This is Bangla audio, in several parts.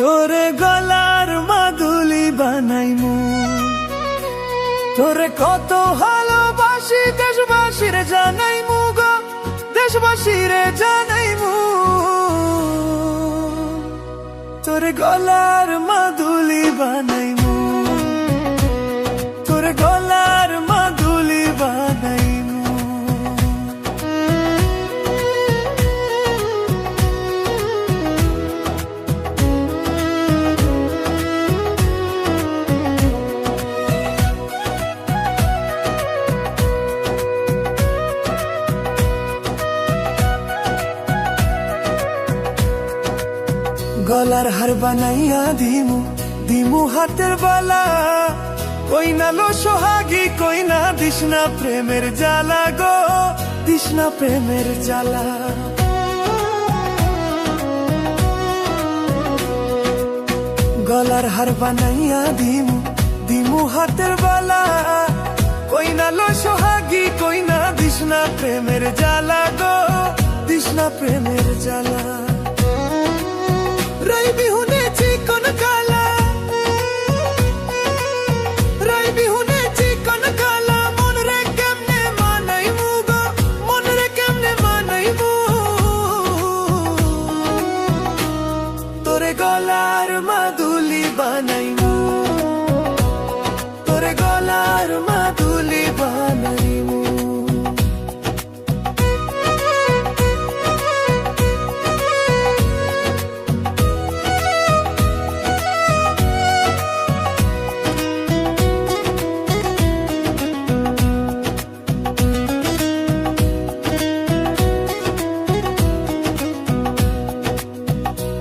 তোরে গলার মাদুলি বানাইমু, তোরে কত ভালোবাসি দেশবাসীর জানাইমু গো, দেশবাসীর জানাইমু। তোরে গলার মাদুলি বানাইমু, তোরে গলার মাদুলি বানাইমু। গলার হার বানাইয়া দিমু, দিমু হাতের বালা, কই না লো সোহাগী, কই না দিশনা প্রেমের জ্বালা গো, দিশনা প্রেমের জ্বালা। গলার হার বানাইয়া দিমু, দিমু হাতের বালা, কই না লো সোহাগী, কই না দিশনা প্রেমের জ্বালা গো, দিশনা প্রেমের জ্বালা। রাই বিহুনে চিকন কালা, রাই বিহুনে চিকন কালা, মন রে কেমনে মানাইমু গো, মন রে কেমনে মানাইমু। তোরে গলার মাদুলি বানাইমু, তোরে গলার মাদুলি বানাইমু।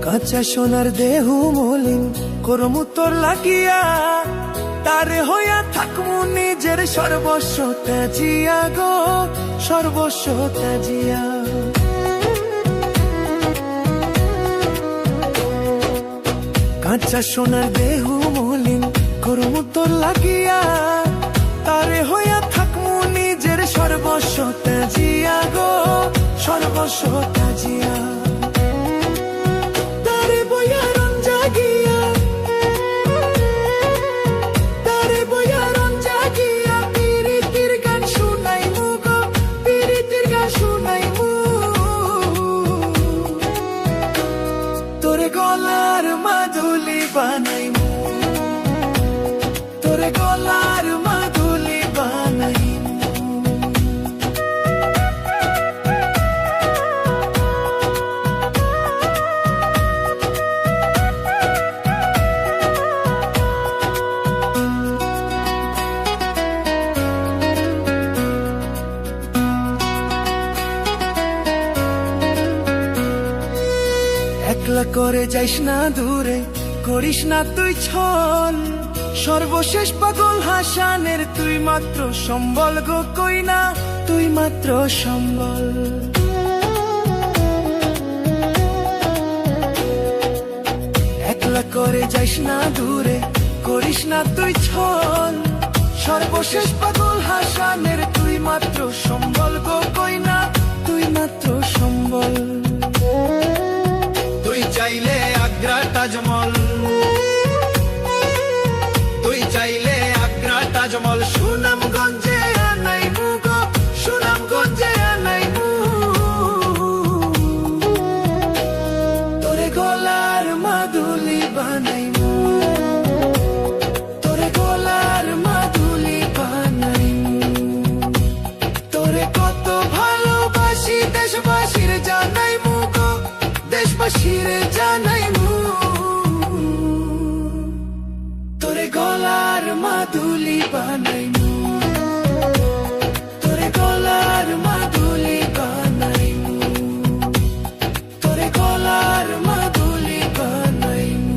কাঁচা সোনার দেহু মলিন করমু তোর লাগিয়া, তারে হইয়া থাকমু নিজের সর্বস্ব ত্যাজিয়া গো, সর্বস্ব ত্যাজিয়া। কাঁচা সোনার দেহু মলিন করমু তোর লাগিয়া, তারে হইয়া থাকমু নিজের সর্বস্ব ত্যাজিয়া গো, সর্বস্ব ত্যাজিয়া। তোরে গলার মাদুলি বানাইমু, তোরে গলার মাদুলি বানাইমু। একলা করে যাইস না দূরে, করিস না তুই ছল, সর্বশেষ পাগল হাসানের তুই মাত্র সম্বল গো, কই না তুই মাত্র সম্বল। একলা করে যাইস না দূরে, করিস না তুই ছল, সর্বশেষ পাগল হাসানের তুই মাত্র সম্বল গো, কই না তুই মাত্র সম্বল। তুই চাইলে আগ্রা তাজমহল, তুই চাইলে আগ্রা তাজমহল, সুনামগঞ্জে আনাইমু গো, সুনামগঞ্জে আনাইমু। তোরে গলার মাদুলি বানাইমু, তোরে গলার মাদুলি বানাইমু। তোরে কত ভালোবাসি দেশবাসীর জানাইমু গো, দেশবাসীর জানাইমু। তোরে গলার মাদুলি বানাইমু, তোরে গলার মাদুলি বানাইমু, তোরে গলার মাদুলি বানাইমু।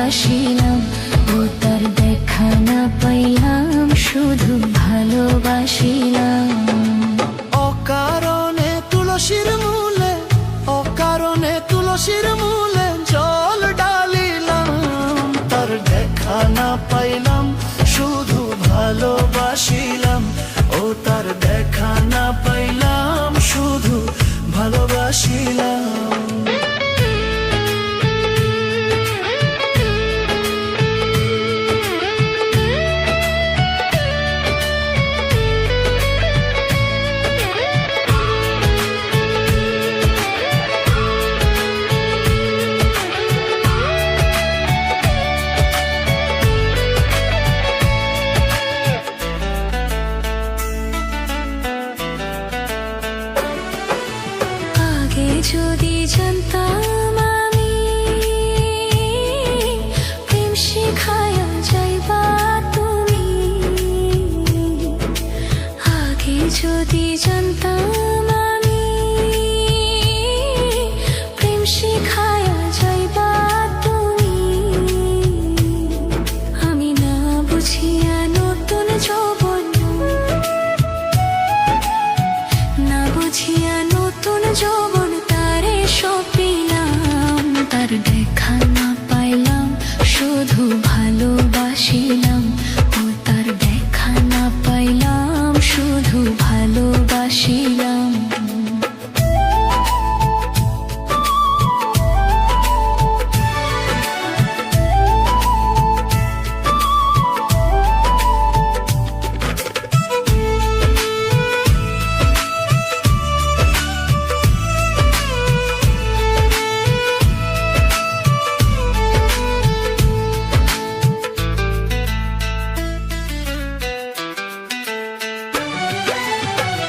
ভালোবাসিলাম, ও তার দেখা না পাইলাম, শুধু ভালোবাসিলাম। অকারণে তুলসীর মূলে, অকারণে তুলসীর মূলে জল ঢালিলাম, তার দেখা না পাইলাম, শুধু ভালোবাসিলাম। ও তার দেখা না পাইলাম, শুধু ভালোবাসিলাম। যদি জানতাম আমি প্রেম শিখায়া যাইবা তুমি, আগে যদি জানতাম আমি প্রেম শিখায়া যাইবা তুমি, আমি না বুঝিয়া নতুন যৌবন, না বুঝিয়া নতুন যৌবন সপিলাম, তার দেখা না পাইলাম, শুধু ভালোবাসিলাম। ও তার দেখা না পাইলাম, শুধু ভালোবাসিলাম।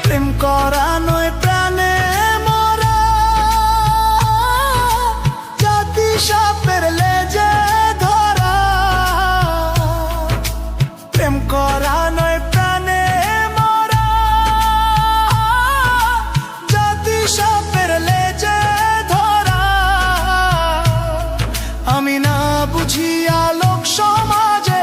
প্রেম করা নয় প্রাণে মরা, জাতি সাপের লেজে ধরা। প্রেম করা নয় প্রাণে মরা, জাতি সাপের লেজে ধরা। আমি না বুঝিয়া লোক সমাজে,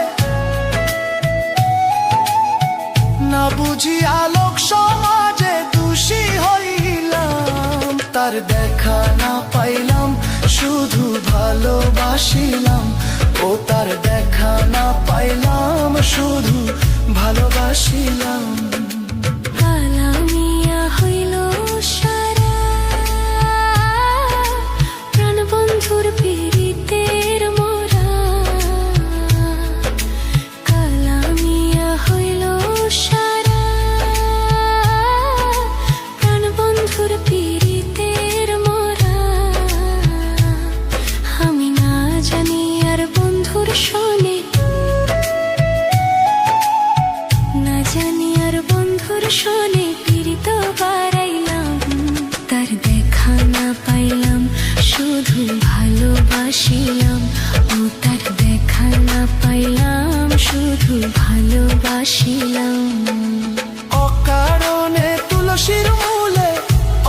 না বুঝিয়া লোক সমাজে দোষী হইলাম, তার দেখা না পাইলাম, শুধু ভালোবাসিলাম। ও তার দেখা না পাইলাম, শুধু ভালোবাসিলাম। কালামিয়া হইল সারা, প্রাণবন্ধুর পীড়িতের মোরা। কালামিয়া হইল সারা, প্রাণবন্ধুর পীড়িতের মোরা। আমি না জানি আর বন্ধুর শোনে, না জানি আর বন্ধুর শোনে পীড়িত বাড়াইলাম, তার দেখা না পাইলাম, শুধু ভালোবাসিলাম। ও তার দেখা না পাইলাম, শুধু ভালোবাসিলাম। অকারণে তুলসীর মূলে,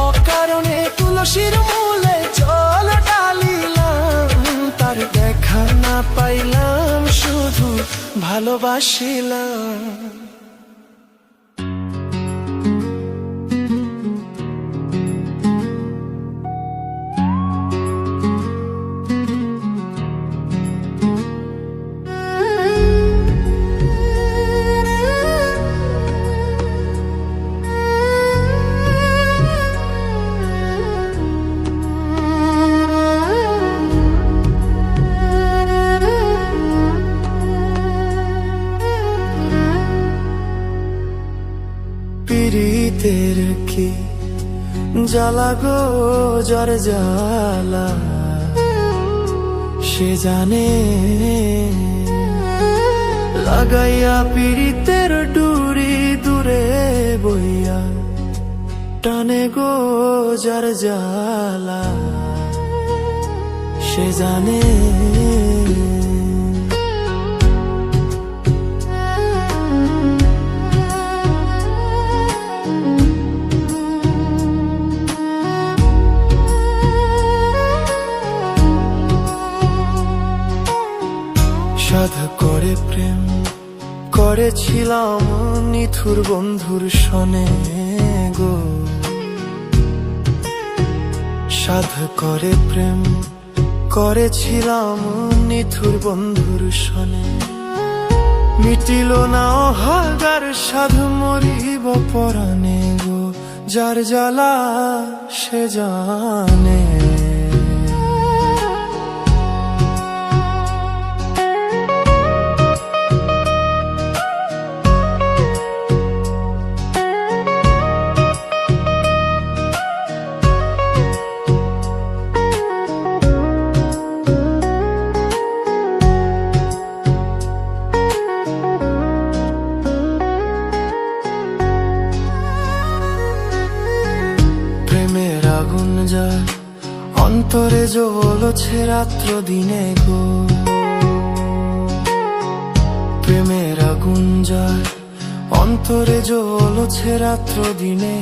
অকারণে তুলসীর মূলে জল ঢালিলাম, তার দেখা না পাইলাম, শুধু ভালোবাসিলাম। পীড়িতের কি জ্বালা গো, জ্বর জ্বালা সে জানে, লাগাইয়া পীড়িতের ডুরি দূরে বইয়া টানে গো, জ্বর জ্বালা সে জানে। করেছিলাম নিথুর বন্ধুর সনে গো, সাধ করে প্রেম করেছিলাম নিথুর বন্ধুর সনে। মিটিল না অহাগার সাধু মরিব পরাণে গো, যার জ্বালা সে জানে। প্রেমের আগুন যার অন্তরে জ্বলছে রাত্র দিনে গো, প্রেমের আগুন যার অন্তরে জ্বলছে রাত্র দিনে।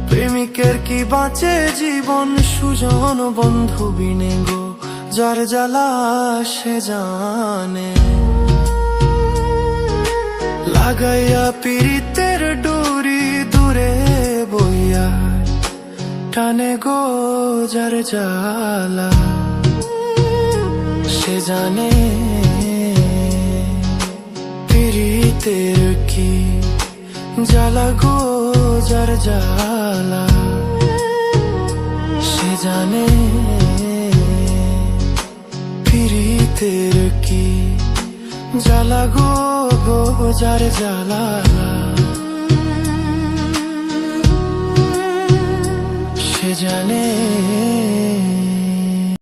প্রেমিকের কি বাঁচে জীবন সুজন বন্ধু বিনে গো, যার জ্বালা সে জানে। লাগাইয়া পীড়িতের ডুরি দূরে বইয়া টানে গো, যার জ্বালা সে জানে। পীড়িতের কি জ্বালা গো, যার জ্বালা সে জানে। পীড়িতের কি জ্বালা গো, যার জ্বালা সে জানে।